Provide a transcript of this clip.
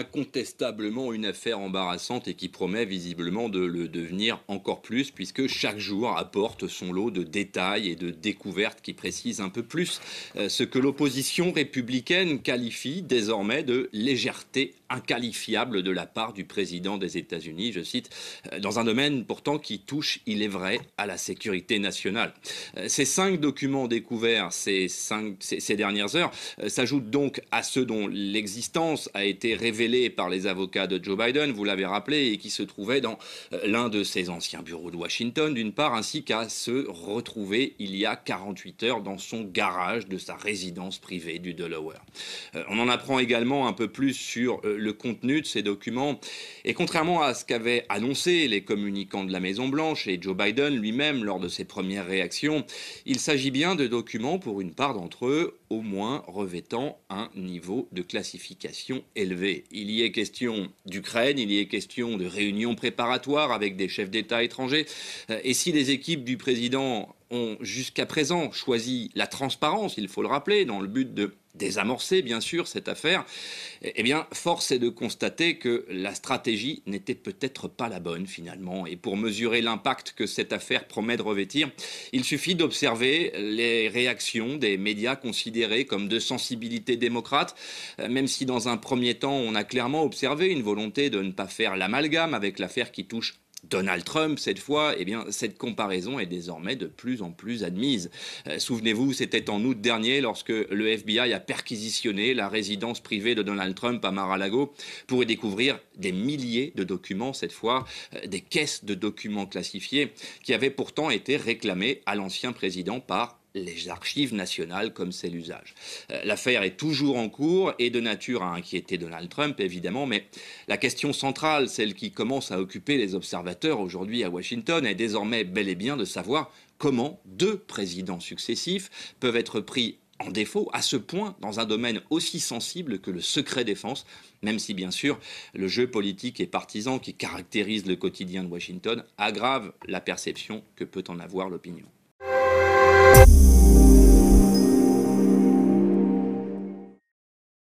incontestablement une affaire embarrassante et qui promet visiblement de le devenir encore plus, puisque chaque jour apporte son lot de détails et de découvertes qui précisent un peu plus ce que l'opposition républicaine qualifie désormais de légèreté inqualifiable de la part du président des États-Unis, je cite, dans un domaine pourtant qui touche, il est vrai, à la sécurité nationale. Ces 5 documents découverts ces dernières heures s'ajoutent donc à ceux dont l'existence a été révélée par les avocats de Joe Biden, vous l'avez rappelé, et qui se trouvaient dans l'un de ses anciens bureaux de Washington, d'une part, ainsi qu'à se retrouver il y a 48 heures dans son garage de sa résidence privée du Delaware. On en apprend également un peu plus sur le contenu de ces documents. Et contrairement à ce qu'avaient annoncé les communicants de la Maison-Blanche et Joe Biden lui-même lors de ses premières réactions, il s'agit bien de documents, pour une part d'entre eux, au moins revêtant un niveau de classification élevé. Il y est question d'Ukraine, il y est question de réunions préparatoires avec des chefs d'État étrangers. Et si les équipes du président ont jusqu'à présent choisi la transparence, il faut le rappeler, dans le but de désamorcer bien sûr cette affaire, eh bien force est de constater que la stratégie n'était peut-être pas la bonne finalement. Et pour mesurer l'impact que cette affaire promet de revêtir, il suffit d'observer les réactions des médias considérés comme de sensibilité démocrate, même si dans un premier temps on a clairement observé une volonté de ne pas faire l'amalgame avec l'affaire qui touche Donald Trump, cette fois, eh bien, cette comparaison est désormais de plus en plus admise. Souvenez-vous, c'était en août dernier lorsque le FBI a perquisitionné la résidence privée de Donald Trump à Mar-a-Lago pour y découvrir des milliers de documents, cette fois, des caisses de documents classifiés qui avaient pourtant été réclamés à l'ancien président par les archives nationales, comme c'est l'usage. L'affaire est toujours en cours et de nature à inquiéter Donald Trump, évidemment, mais la question centrale, celle qui commence à occuper les observateurs aujourd'hui à Washington, est désormais bel et bien de savoir comment 2 présidents successifs peuvent être pris en défaut à ce point dans un domaine aussi sensible que le secret défense, même si bien sûr le jeu politique et partisan qui caractérise le quotidien de Washington aggrave la perception que peut en avoir l'opinion.